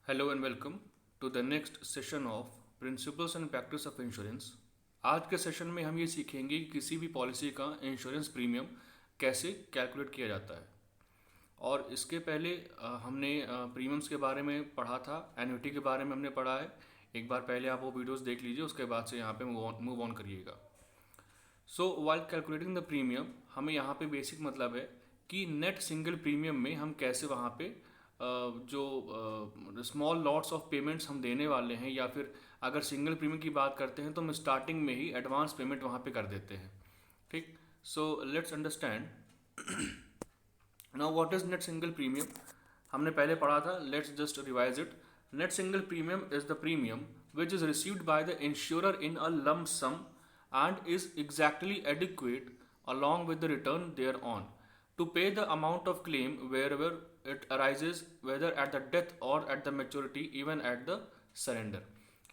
Hello and welcome to the next session of principles and practice of insurance. आज के session में हम ये सीखेंगे कि किसी भी पॉलिसी का इंश्योरेंस प्रीमियम कैसे कैलकुलेट किया जाता है। और इसके पहले हमने प्रीमियम्स के बारे में पढ़ा था, एन्युटी के बारे में हमने पढ़ा है। एक बार पहले आप वो वीडियोस देख लीजिए, उसके बाद से यहाँ पे मूव ऑन करिएगा। So while calculating the premium, हमें यहाँ पे बेसिक मतलब है कि नेट सिंगल प्रीमियम में हम कैसे वहाँ पे जो स्मॉल लॉट्स ऑफ पेमेंट्स हम देने वाले हैं, या फिर अगर सिंगल प्रीमियम की बात करते हैं तो हम स्टार्टिंग में ही एडवांस पेमेंट वहाँ पे कर देते हैं। ठीक, so let's understand now what is net single premium. हमने पहले पढ़ा था, let's just revise it. Net single premium is the premium which is received by the insurer in a lump sum and is exactly adequate along with the return thereon to pay the amount of claim wherever it arises, whether at the death or at the maturity, even at the surrender।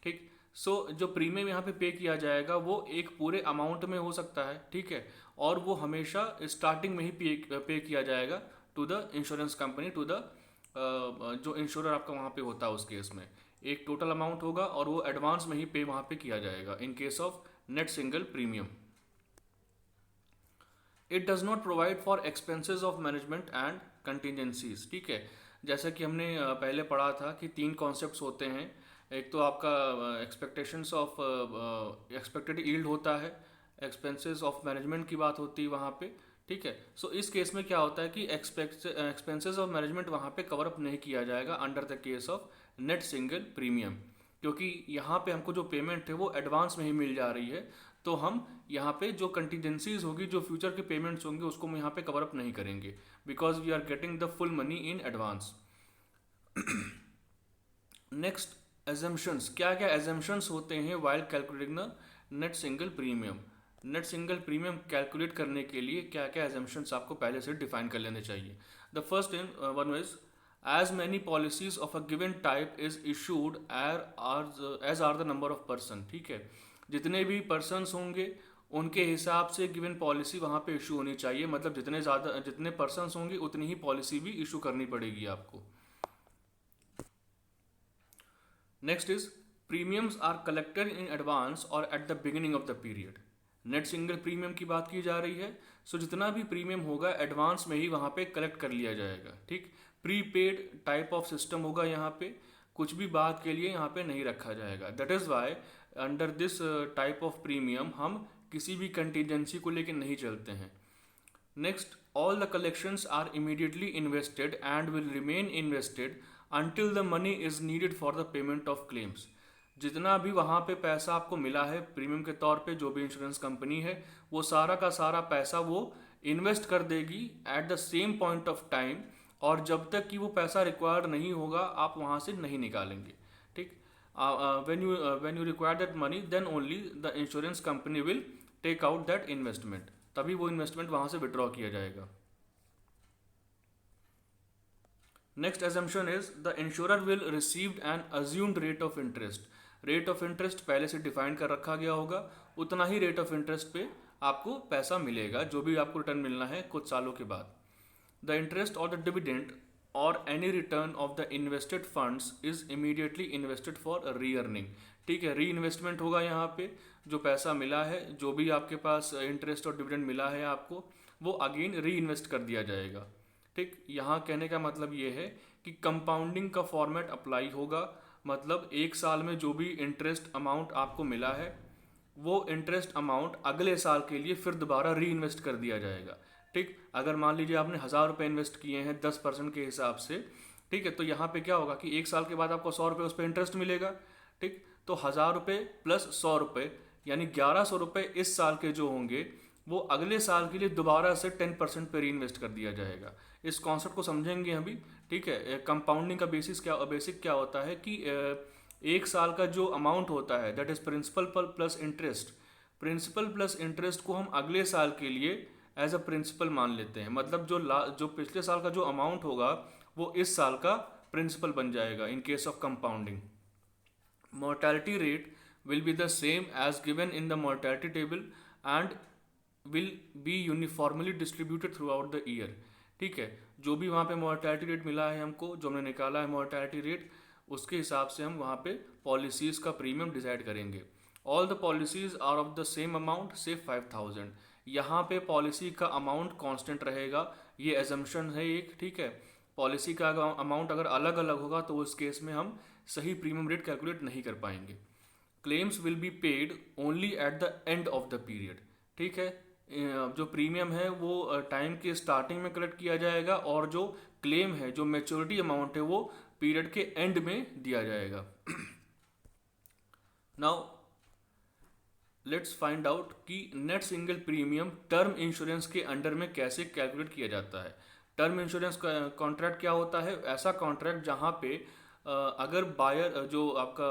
ठीक, सो जो premium यहाँ पे पे किया जाएगा वो एक पूरे अमाउंट में हो सकता है, ठीक है, और वो हमेशा स्टार्टिंग में ही पे किया जाएगा to the insurance company, to the जो इंश्योरर आपका वहाँ पे होता है। उस केस में एक टोटल अमाउंट होगा और वो एडवांस में ही पे वहाँ पे किया जाएगा in case of net single premium. It does not provide for expenses of management and contingencies. ठीक है, जैसा कि हमने पहले पढ़ा था कि तीन कॉन्सेप्ट्स होते हैं। एक तो आपका एक्सपेक्टेशंस ऑफ एक्सपेक्टेड यील्ड होता है, एक्सपेंसेस ऑफ मैनेजमेंट की बात होती है वहाँ पे। ठीक है, सो इस केस में क्या होता है कि एक्सपेंसेस ऑफ मैनेजमेंट वहाँ पे कवर अप नहीं किया जाएगा under the case of net single premium, क्योंकि यहाँ पे हमको जो पेमेंट है वो एडवांस में ही मिल जा रही है। तो हम यहाँ पे जो कंटीजेंसीज होगी, जो फ्यूचर के पेमेंट्स होंगे, उसको हम यहाँ पे कवर अप नहीं करेंगे, because we are getting the full money in advance. Next, assumptions. क्या क्या एजम्पशंस होते हैं while calculating the net single premium. Net single premium calculate करने के लिए क्या क्या एजम्पशंस आपको पहले से डिफाइन कर लेने चाहिए। The first one is as many policies of a given type is issued as are the number of person। ठीक है, जितने भी पर्सनस होंगे उनके हिसाब से गिवन पॉलिसी वहाँ पे इशू होनी चाहिए। मतलब जितने पर्सनस होंगे उतनी ही पॉलिसी भी इशू करनी पड़ेगी आपको। Next is premiums are collected in advance और at the beginning of the period. Net single premium की बात की जा रही है, सो जितना भी प्रीमियम होगा एडवांस में ही वहाँ पे कलेक्ट कर लिया जाएगा। ठीक, प्रीपेड टाइप ऑफ सिस्टम होगा यहाँ पे, कुछ भी बात के लिए यहाँ पे नहीं रखा जाएगा। That is why under this type of premium हम किसी भी कंटीजेंसी को लेकर नहीं चलते हैं। Next, all the collections are immediately invested and will remain invested until the money is needed for the payment of claims। जितना भी वहाँ पे पैसा आपको मिला है प्रीमियम के तौर पे, जो भी इंश्योरेंस कंपनी है वो सारा का सारा पैसा वो इन्वेस्ट कर देगी at the same point of time, और जब तक कि वो पैसा रिक्वायर्ड नहीं होगा आप वहाँ से नहीं निकालेंगे। ठीक, when you require that money then only the insurance company will take out that investment, तभी वो इन्वेस्टमेंट वहाँ से विड्रॉ किया जाएगा। Next assumption is the insurer will receive an assumed rate of interest। Rate of interest पहले से define कर रखा गया होगा, उतना ही रेट ऑफ इंटरेस्ट पे आपको पैसा मिलेगा जो भी आपको रिटर्न मिलना है कुछ सालों के बाद। द इंटरेस्ट और द डिविडेंड और any return of the invested funds is immediately invested for री अर्निंग। ठीक है, री इन्वेस्टमेंट होगा यहाँ पे, जो पैसा मिला है, जो भी आपके पास इंटरेस्ट और डिविडेंड मिला है आपको, वो अगेन री इन्वेस्ट कर दिया जाएगा। ठीक, यहाँ कहने का मतलब ये है कि कंपाउंडिंग का फॉर्मेट अप्लाई होगा। मतलब एक साल में जो भी इंटरेस्ट अमाउंट आपको मिला है वो इंटरेस्ट अमाउंट अगले साल के लिए फिर दोबारा री इन्वेस्ट कर दिया जाएगा। ठीक, अगर मान लीजिए आपने 1000 रुपये इन्वेस्ट किए हैं 10% के हिसाब से, ठीक है, तो यहाँ पे क्या होगा कि एक साल के बाद आपको 100 रुपये उस पर इंटरेस्ट मिलेगा। ठीक, तो 1000 रुपये प्लस 100 रुपये यानी 1100 रुपये इस साल के जो होंगे वो अगले साल के लिए दोबारा से 10% पे री इन्वेस्ट कर दिया जाएगा। इस कॉन्सेप्ट को समझेंगे अभी। ठीक है, कंपाउंडिंग का बेसिक क्या होता है कि एक साल का जो अमाउंट होता है that is principal plus interest, principal plus interest को हम अगले साल के लिए एज अ प्रिंसिपल मान लेते हैं। मतलब जो पिछले साल का जो अमाउंट होगा वो इस साल का प्रिंसिपल बन जाएगा in case of compounding. Mortality rate will be the same as given in the mortality table and will be uniformly distributed throughout the year. ठीक है, जो भी वहाँ पे मोर्टैलिटी रेट मिला है हमको, जो हमने निकाला है मोर्टैलिटी रेट, उसके हिसाब से हम वहाँ पे पॉलिसीज़ का प्रीमियम डिसाइड करेंगे। All the policies are of the same amount से 5000। यहाँ पे पॉलिसी का अमाउंट कांस्टेंट रहेगा, ये एजम्पशन है एक, ठीक है। पॉलिसी का अमाउंट अगर अलग अलग होगा तो उस केस में हम सही प्रीमियम रेट कैलकुलेट नहीं कर पाएंगे। Claims will be paid only eight the end of the period, ठीक है। जो प्रीमियम है वो टाइम के स्टार्टिंग में कलेक्ट किया जाएगा और जो क्लेम है, जो मेच्योरिटी अमाउंट है, वो पीरियड के एंड में दिया जाएगा। नाउ लेट्स फाइंड आउट कि net single premium term insurance के अंडर में कैसे कैलकुलेट किया जाता है। टर्म इंश्योरेंस कॉन्ट्रैक्ट क्या होता है? ऐसा कॉन्ट्रैक्ट जहाँ पे अगर बायर जो आपका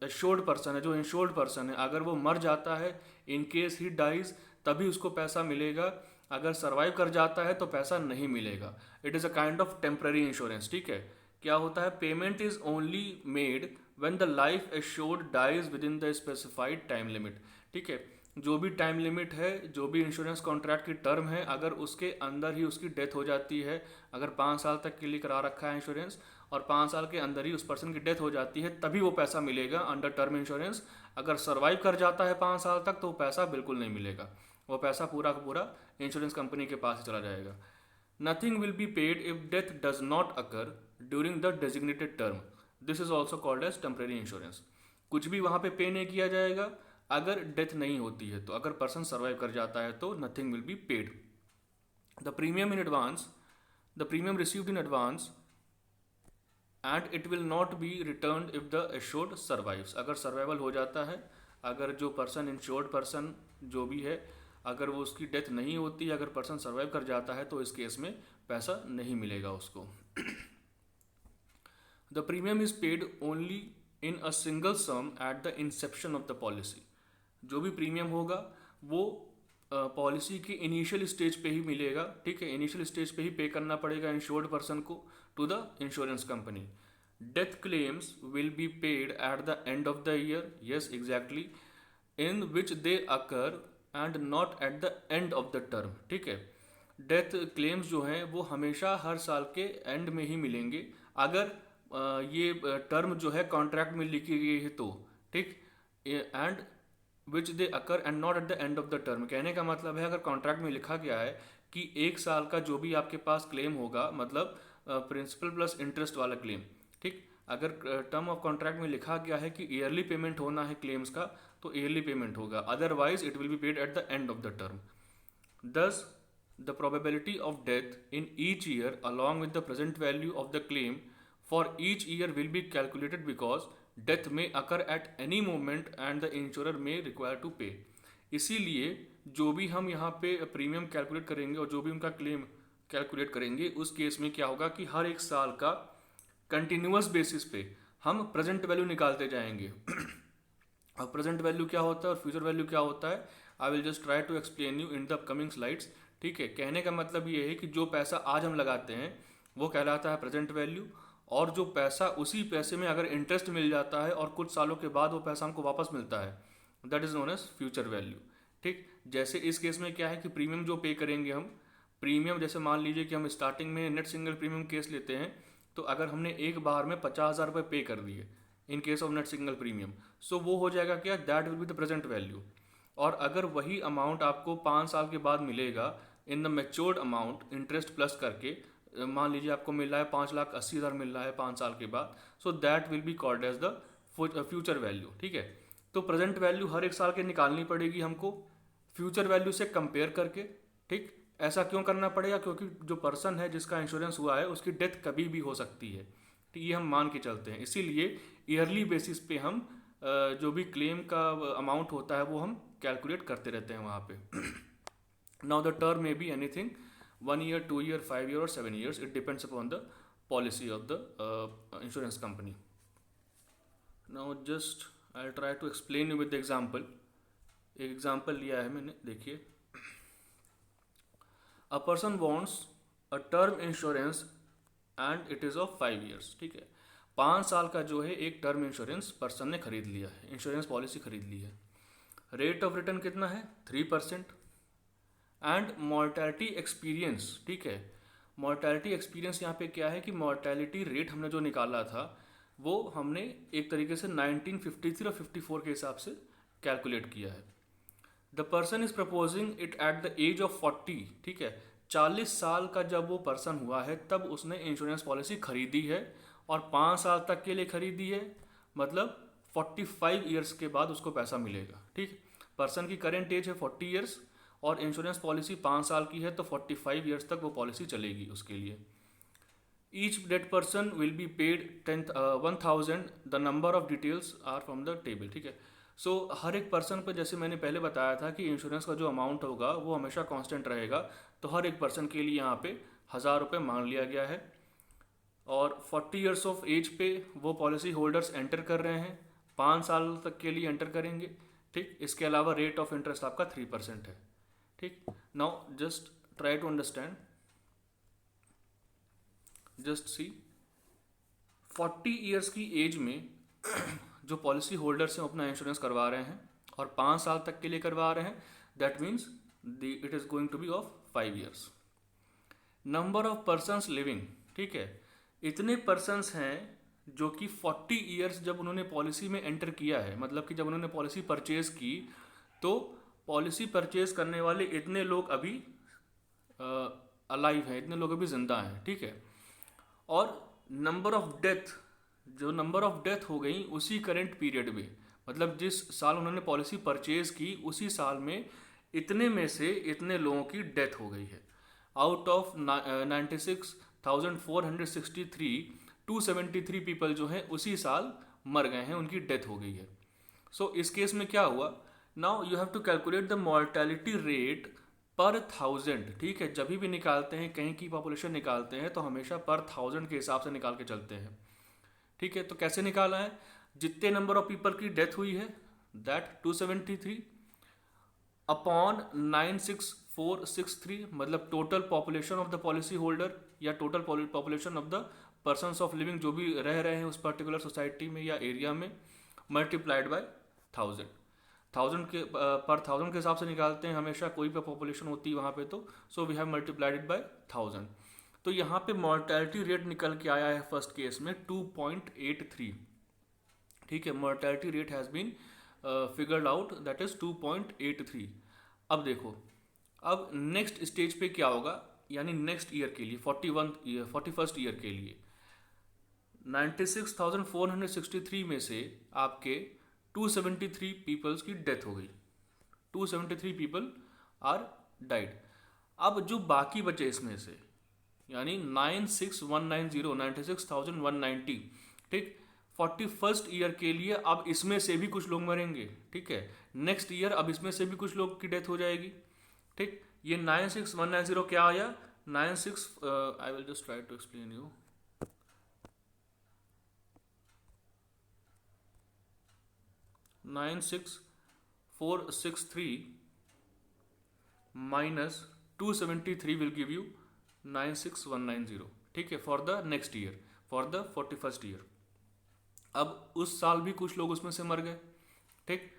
एश्योर्ड पर्सन है, जो इंश्योर्ड पर्सन है, अगर वो मर जाता है, इन केस ही डाइज, तभी उसको पैसा मिलेगा। अगर सर्वाइव कर जाता है तो पैसा नहीं मिलेगा। It is a kind of temporary insurance, ठीक है। क्या होता है? Payment is only made when the life assured dies within the specified time limit, ठीक है। जो भी टाइम लिमिट है, जो भी इंश्योरेंस कॉन्ट्रैक्ट की टर्म है, अगर उसके अंदर ही उसकी डेथ हो जाती है, अगर 5 साल तक के लिए करा रखा है इंश्योरेंस और 5 साल के अंदर ही उस पर्सन की डेथ हो जाती है, तभी वो पैसा मिलेगा अंडर टर्म इंश्योरेंस। अगर सर्वाइव कर जाता है 5 साल तक तो वो पैसा बिल्कुल नहीं मिलेगा, वो पैसा पूरा का पूरा इंश्योरेंस कंपनी के पास ही चला जाएगा। Nothing will be paid if death does not occur during the designated term, this is also called as temporary insurance. कुछ भी वहाँ पे पे नहीं किया जाएगा अगर डेथ नहीं होती है, तो अगर पर्सन सर्वाइव कर जाता है तो nothing will be paid. The premium in advance, the premium received in advance and it will not be return if the assured survives. अगर सर्वाइवल हो जाता है, अगर जो पर्सन इंश्योर्ड पर्सन जो भी है, अगर वो उसकी डेथ नहीं होती, अगर पर्सन सर्वाइव कर जाता है, तो इस केस में पैसा नहीं मिलेगा उसको। The premium is paid only in a single sum at the Inception of the policy. जो भी प्रीमियम होगा वो पॉलिसी की इनिशियल स्टेज पे ही मिलेगा, ठीक है। इनिशियल स्टेज पे ही पे करना पड़ेगा इंश्योर्ड पर्सन को to the insurance company. Death claims will be paid at the end of the year, yes exactly, in which they occur and not at the end of the term, ठीक है। Death claims जो हैं वो हमेशा हर साल के and में ही मिलेंगे, अगर ये टर्म जो है कॉन्ट्रैक्ट में लिखी गई है तो, ठीक। And which they occur and not at the end of the term, कहने का मतलब है अगर कॉन्ट्रैक्ट में लिखा गया है कि 1 साल का जो भी आपके पास क्लेम होगा, मतलब प्रिंसिपल प्लस इंटरेस्ट वाला क्लेम, ठीक। अगर टर्म ऑफ कॉन्ट्रैक्ट में लिखा गया है कि ईयरली पेमेंट होना है क्लेम्स का, तो ईयरली पेमेंट होगा, otherwise it will be paid at the end of the term. दस the probability of death in each year along with the present value of the claim for each year will be calculated because death may occur at any moment and the insurer may require to pay। इसीलिए जो भी हम यहाँ पे premium calculate करेंगे और जो भी उनका क्लेम कैलकुलेट करेंगे, उस केस में क्या होगा कि हर एक साल का कंटिन्यूअस बेसिस पे हम प्रेजेंट वैल्यू निकालते जाएंगे। अब प्रेजेंट वैल्यू क्या होता है और फ्यूचर वैल्यू क्या होता है, I will just try to explain you in the upcoming slides, ठीक है। कहने का मतलब ये है कि जो पैसा आज हम लगाते हैं वो कहलाता है प्रेजेंट वैल्यू, और जो पैसा, उसी पैसे में अगर इंटरेस्ट मिल जाता है और कुछ सालों के बाद वो पैसा हमको वापस मिलता है, that is known as future value, ठीक। जैसे इस केस में क्या है कि प्रीमियम जो पे करेंगे हम, प्रीमियम जैसे मान लीजिए कि हम स्टार्टिंग में नेट सिंगल प्रीमियम केस लेते हैं, तो अगर हमने एक बार में 50,000 रुपये पे कर दिए in case of net single premium, so वो हो जाएगा क्या, that will be the present value. और अगर वही अमाउंट आपको 5 साल के बाद मिलेगा in the matured amount interest plus करके, मान लीजिए आपको मिल रहा है 5,80,000 मिल रहा है 5 साल के बाद, so that will be called as the future value, ठीक है। तो प्रेजेंट वैल्यू हर एक साल के निकालनी पड़ेगी हमको फ्यूचर वैल्यू से कंपेयर करके, ठीक। ऐसा क्यों करना पड़ेगा, क्योंकि जो पर्सन है जिसका इंश्योरेंस हुआ है उसकी डेथ कभी भी हो सकती है, तो ये हम मान के चलते हैं। इसीलिए ईयरली बेसिस पे हम जो भी क्लेम का अमाउंट होता है वो हम कैलकुलेट करते रहते हैं वहाँ पे। Now the term may be anything, 1 year, 2 year, 5 year or 7 years. It depends upon the policy of the insurance company. Now just I'll try to explain you with the example. एक example लिया है मैंने, देखिए। A person wants a term insurance and it is of 5 years, ठीक है। 5 साल का जो है एक टर्म इंश्योरेंस पर्सन ने खरीद लिया है, इंश्योरेंस पॉलिसी खरीद ली है। रेट ऑफ रिटर्न कितना है, 3%। एंड मॉर्टैलिटी एक्सपीरियंस, ठीक है, मॉर्टैलिटी एक्सपीरियंस यहाँ पे क्या है कि मॉर्टैलिटी रेट हमने जो निकाला था वो हमने एक तरीके से 1953 और 54 के हिसाब से कैलकुलेट किया है। The person is proposing it at the age of 40, ठीक है, 40 साल का जब वो पर्सन हुआ है तब उसने इंश्योरेंस पॉलिसी खरीदी है और 5 साल तक के लिए खरीदी है, मतलब 45 ईयर्स के बाद उसको पैसा मिलेगा। ठीक, पर्सन की करेंट एज है 40 ईयर्स और इंश्योरेंस पॉलिसी 5 साल की है तो 45 ईयर्स तक वो पॉलिसी चलेगी उसके लिए। Each dead person will be paid 1000, the number of details are from the table. ठीक है, सो हर एक पर्सन पर, जैसे मैंने पहले बताया था कि इंश्योरेंस का जो अमाउंट होगा वो हमेशा कांस्टेंट रहेगा, तो हर एक पर्सन के लिए यहाँ पे 1000 रुपये मांग लिया गया है और 40 ईयर्स ऑफ एज पे वो पॉलिसी होल्डर्स एंटर कर रहे हैं, 5 साल तक के लिए एंटर करेंगे। ठीक, इसके अलावा रेट ऑफ इंटरेस्ट आपका 3% है। ठीक, now just try to understand, just see 40 years की एज में जो पॉलिसी होल्डर्स हैं अपना इंश्योरेंस करवा रहे हैं और 5 साल तक के लिए करवा रहे हैं, that means it is going to be of 5 years. Number of persons living, ठीक है, इतने पर्सनस हैं जो कि 40 ईयर्स जब उन्होंने पॉलिसी में एंटर किया है, मतलब कि जब उन्होंने पॉलिसी परचेज की तो पॉलिसी परचेज करने वाले इतने लोग अभी अलाइव हैं, इतने लोग अभी जिंदा हैं। ठीक है, और नंबर ऑफ डेथ, जो नंबर ऑफ डेथ हो गई उसी करेंट पीरियड में, मतलब जिस साल उन्होंने पॉलिसी परचेज की उसी साल में इतने में से इतने लोगों की डेथ हो गई है। आउट ऑफ 96,463 273 पीपल जो हैं उसी साल मर गए हैं, उनकी डेथ हो गई है। सो इस केस में क्या हुआ, now you have to calculate the mortality rate per 1000। ठीक है, जब भी निकालते हैं कहीं की पॉपुलेशन निकालते हैं तो हमेशा पर 1000 के हिसाब से निकाल के चलते हैं। ठीक है, तो कैसे निकाला है, जितने नंबर ऑफ पीपल की डेथ हुई है दैट 273 अपॉन 96463, मतलब total population of the policy holder या total population of the persons of living जो भी रह रहे हैं उस पर्टिकुलर सोसाइटी में या एरिया में, मल्टीप्लाइड बाय 1000। 1000 के पर 1000 के हिसाब से निकालते हैं हमेशा, कोई भी पॉपुलेशन होती है वहाँ पे, तो so we have multiplied by 1000। तो यहाँ पे मॉर्टेलिटी रेट निकल के आया है फर्स्ट केस में 2.83। ठीक है, mortality rate has been figured out, that is 2.83। अब देखो, अब नेक्स्ट स्टेज पे क्या होगा, यानी नेक्स्ट ईयर के लिए 41st ईयर के लिए 96,463 में से आपके 273 पीपल्स की डेथ हो गई, 273 पीपल आर डाइड। अब जो बाकी बचे इसमें से, यानी 96,190, ठीक, 41st ईयर के लिए अब इसमें से भी कुछ लोग मरेंगे। ठीक है, नेक्स्ट ईयर अब इसमें से भी कुछ लोग की डेथ हो जाएगी। ठीक, ये 96,190 क्या आया, 96, I will just try to explain you, 96,463 minus 273 will give you 96,190। ठीक है, for the next year, for the 41st year. अब उस साल भी कुछ लोग उसमें से मर गए। ठीक,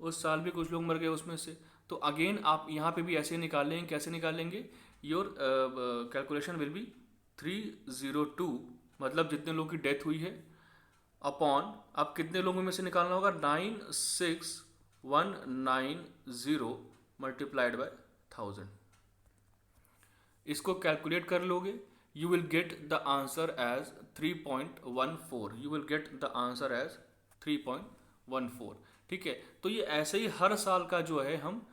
उस साल भी कुछ लोग मर गए उसमें से, तो अगेन आप यहाँ पे भी ऐसे निकालेंगे, कैसे निकालेंगे, योर कैलकुलेशन विल बी 302, मतलब जितने लोगों की डेथ हुई है अपॉन, अब कितने लोगों में से निकालना होगा, 96,190 मल्टीप्लाइड बाय 1000। इसको कैलकुलेट कर लोगे, you will get the answer as 3.14, you will get the answer as 3.14। ठीक है, तो ये ऐसे ही हर साल का जो है हम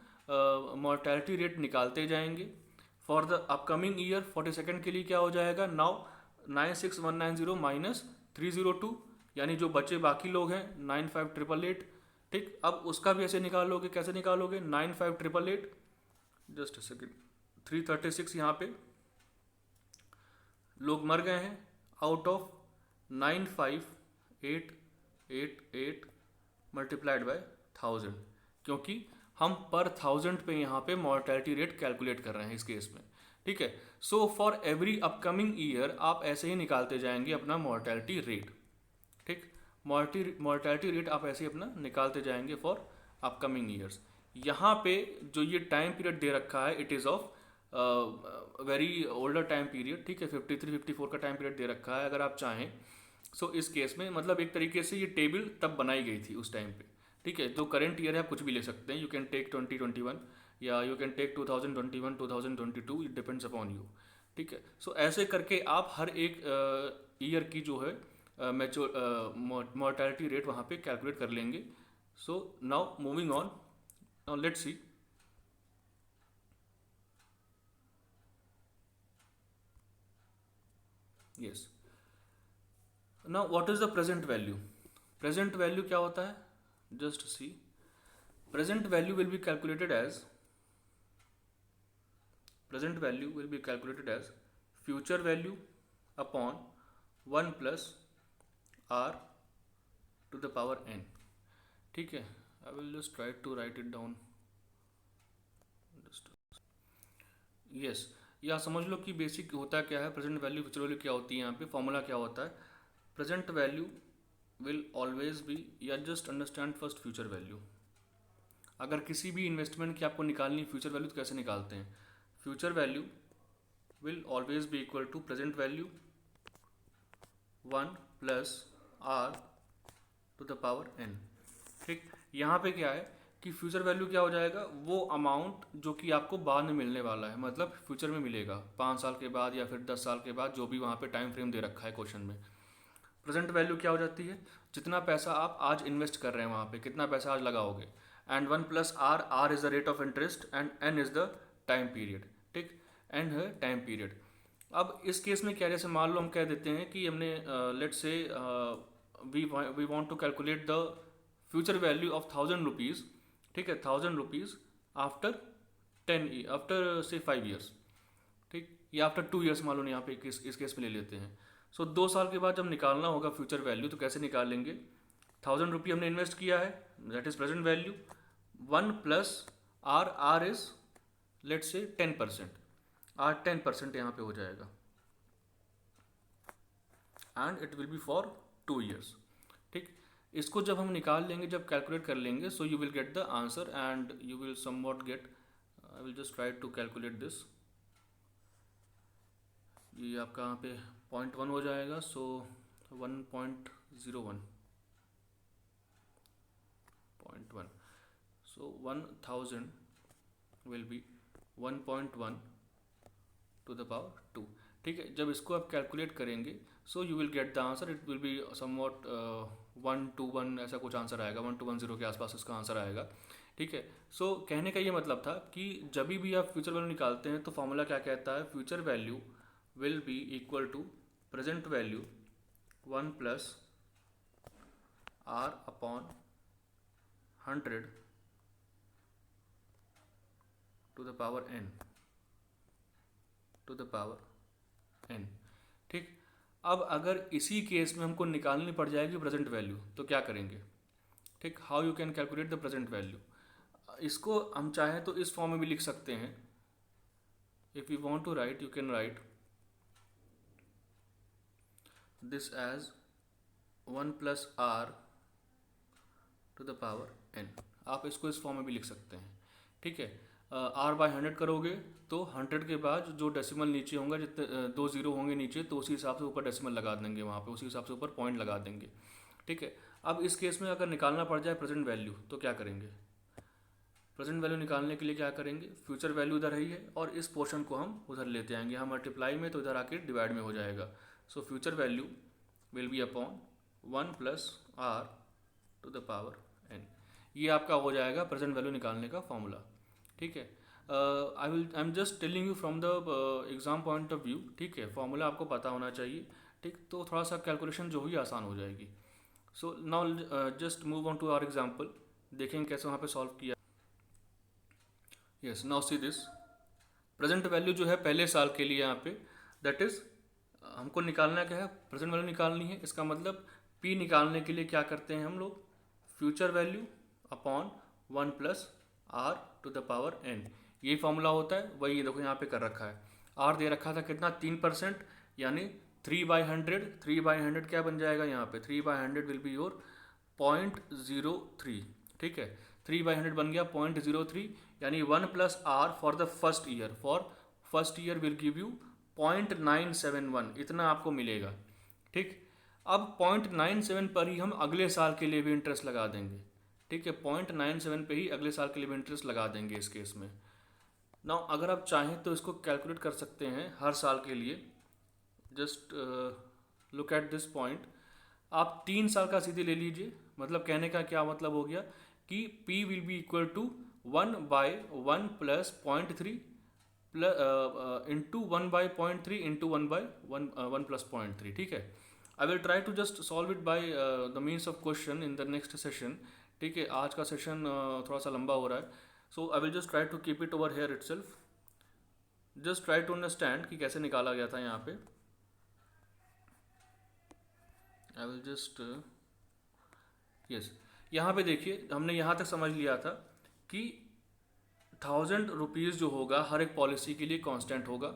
मॉर्टेलिटी रेट निकालते जाएंगे। For the upcoming year 42nd के लिए क्या हो जाएगा, नाउ 96,190 माइनस 302, यानी जो बचे बाकी लोग हैं 95,888। ठीक, अब उसका भी ऐसे निकालोगे, कैसे निकालोगे, 95,888, जस्ट अ सेकेंड, 336 यहाँ पे लोग मर गए हैं आउट ऑफ 95,888 मल्टीप्लाइड बाय 1000, क्योंकि हम पर 1000 पे यहाँ पे मॉर्टेलिटी रेट कैलकुलेट कर रहे हैं इस केस में। ठीक है, so for every upcoming year आप ऐसे ही निकालते जाएंगे अपना मॉर्टेलिटी रेट। ठीक, मॉर्टेलिटी रेट आप ऐसे ही अपना निकालते जाएंगे फॉर अपकमिंग ईयर्स। यहाँ पे जो ये टाइम पीरियड दे रखा है it is of very older time period, ठीक है, 53-54 का टाइम पीरियड दे रखा है अगर आप चाहें। सो इस केस में मतलब एक तरीके से ये टेबल तब बनाई गई थी उस टाइम पे, ठीक है। जो करंट ईयर है आप कुछ भी ले सकते हैं, यू कैन टेक 2021 या you can take 2021, 2022, it depends upon you, ठीक है। सो ऐसे करके आप हर एक ईयर की जो है मोर्टैलिटी रेट वहाँ पे कैलकुलेट कर लेंगे। So now moving on, now let's see. Yes, now what is the present value? Present value क्या होता है? Just see, present value will be calculated as future value upon 1 plus r to the power n, ठीक है। I will just try to write it down. Yes, या समझ लो कि basic होता क्या है, प्रेजेंट वैल्यू फ्यूचर वैल्यू क्या होती है, यहाँ पे फॉर्मूला क्या होता है। Present value will always be, या just understand first future value. अगर किसी भी इन्वेस्टमेंट की आपको निकालनी फ्यूचर वैल्यू तो कैसे निकालते हैं? Future value will always be equal to present value 1 plus r to the power n, ठीक। यहाँ पे क्या है कि फ्यूचर वैल्यू क्या हो जाएगा, वो अमाउंट जो कि आपको बाद में मिलने वाला है, मतलब फ्यूचर में मिलेगा 5 साल के बाद या फिर 10 साल के बाद, जो भी वहाँ पे टाइम फ्रेम दे रखा है क्वेश्चन में। प्रेजेंट वैल्यू क्या हो जाती है, जितना पैसा आप आज इन्वेस्ट कर रहे हैं वहाँ पे, कितना पैसा आज लगाओगे, and 1 plus r, r is the rate of interest and n is the time period, ठीक, एंड है टाइम पीरियड। अब इस केस में क्या, जैसे मान लो हम कह देते हैं कि हमने let's say we want to calculate the future value of 1000 rupees, ठीक है, 1000 रुपीज़ आफ्टर 5 ईयर्स, ठीक, या आफ्टर 2 ईयर्स मान लो, यहाँ पे इस केस में ले लेते हैं। सो 2 साल के बाद जब निकालना होगा फ्यूचर वैल्यू, तो कैसे निकालेंगे? 1000 रुपये हमने इन्वेस्ट किया है, that is present value, 1 plus r, r is let's say 10%, r 10% यहाँ पे हो जाएगा, and it will be for 2 years, ठीक। इसको जब हम निकाल लेंगे, जब कैलकुलेट कर लेंगे, so you will get the answer and you will somewhat get, I will just try to calculate this. ये आपका यहाँ पे 0.1 हो जाएगा, so 1.01, 0.1, so 1000 will be 1.1 to the power 2, ठीक है। जब इसको आप कैलकुलेट करेंगे, so you will get the answer, it will be somewhat 121, ऐसा कुछ आंसर आएगा, 1210 के आसपास इसका आंसर आएगा, ठीक है। सो कहने का ये मतलब था कि जब भी आप फ्यूचर वैल्यू निकालते हैं तो फॉर्मूला क्या कहता है, future value will be equal to present value 1 plus r upon 100 to the power n, to the power n, ठीक। अब अगर इसी केस में हमको निकालनी पड़ जाएगी प्रेजेंट वैल्यू, तो क्या करेंगे, ठीक। How you can calculate the present value? इसको हम चाहें तो इस फॉर्म में भी लिख सकते हैं, if you want to write, you can write this as 1 plus r to the power n, आप इसको इस फॉर्म में भी लिख सकते हैं, ठीक है। r बाय 100 करोगे तो 100 के बाद जो डेसिमल नीचे होंगे, जितने 2 जीरो होंगे नीचे, तो उसी हिसाब से ऊपर डेसिमल लगा देंगे वहाँ पे, उसी हिसाब से ऊपर पॉइंट लगा देंगे, ठीक है। अब इस केस में अगर निकालना पड़ जाए प्रेजेंट वैल्यू, तो क्या करेंगे? प्रेजेंट वैल्यू निकालने के लिए क्या करेंगे, फ्यूचर वैल्यू इधर ही है और इस पोर्शन को हम उधर लेते आएंगे, हम मल्टीप्लाई में, तो इधर आके डिवाइड में हो जाएगा। So future value will be upon 1 plus r to the power n, ये आपका हो जाएगा प्रेजेंट वैल्यू निकालने का फॉर्मूला, ठीक है। I am just telling you from the exam point of view, ठीक है। फॉर्मूला आपको पता होना चाहिए, ठीक, तो थोड़ा सा कैलकुलेशन जो हुई आसान हो जाएगी। So now just move on to our example, देखेंगे कैसे वहाँ पे सॉल्व किया। Yes, now see this, present value जो है पहले साल के लिए यहाँ पे, दैट इज हमको निकालना क्या है, प्रेजेंट वैल्यू निकालनी है। इसका मतलब P निकालने के लिए क्या करते हैं हम लोग, future value upon 1 plus r to the power n, यही फॉर्मूला होता है, वही देखो यहाँ पे कर रखा है। R दे रखा था कितना, 3%, यानी 3/100, 3/100 क्या बन जाएगा यहाँ पे, 3/100 विल बी योर 0.03, ठीक है। 3/100 बन गया 0.03, यानी 1 plus r for the first year, for first year will give you 0.971, इतना आपको मिलेगा। ठीक, अब 0.97 पर ही हम अगले साल के लिए भी इंटरेस्ट लगा देंगे। ठीक है, 0.97 पे ही अगले साल के लिए भी इंटरेस्ट लगा देंगे इस केस में। नाउ अगर आप चाहें तो इसको कैलकुलेट कर सकते हैं हर साल के लिए। Just look at this point, आप 3 साल का सीधे ले लीजिए। मतलब कहने का क्या मतलब हो गया कि P will be equal to 1/1 plus 0.3 plus into 1/0.3 into 1/1 plus 0.3। ठीक है, I will try to just solve it by the means of question in the next session. ठीक है, आज का सेशन थोड़ा सा लंबा हो रहा है, so I will just try to keep it over here itself. Just try to understand कि कैसे निकाला गया था यहाँ पे। आई विल जस्ट यस, यहाँ पे देखिए हमने यहाँ तक समझ लिया था कि 1000 रुपीज़ जो होगा हर एक पॉलिसी के लिए कांस्टेंट होगा।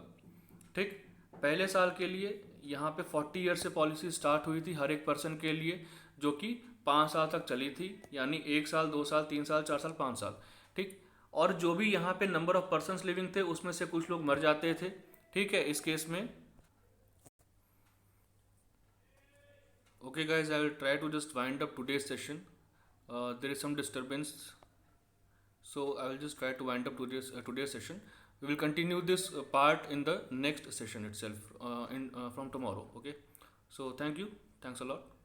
ठीक, पहले साल के लिए यहाँ पे 40 ईयर से पॉलिसी स्टार्ट हुई थी हर एक पर्सन के लिए, जो कि 5 साल तक चली थी, यानी 1 साल 2 साल 3 साल 4 साल 5 साल। ठीक, और जो भी यहाँ पे नंबर ऑफ पर्सन्स लिविंग थे उसमें से कुछ लोग मर जाते थे। ठीक है, इस केस में okay guys, I will try to just wind up today's session. There is some disturbance, so I will just try to wind up today's session. We will continue this part in the next session itself, from tomorrow. Okay, so thank you, thanks a lot.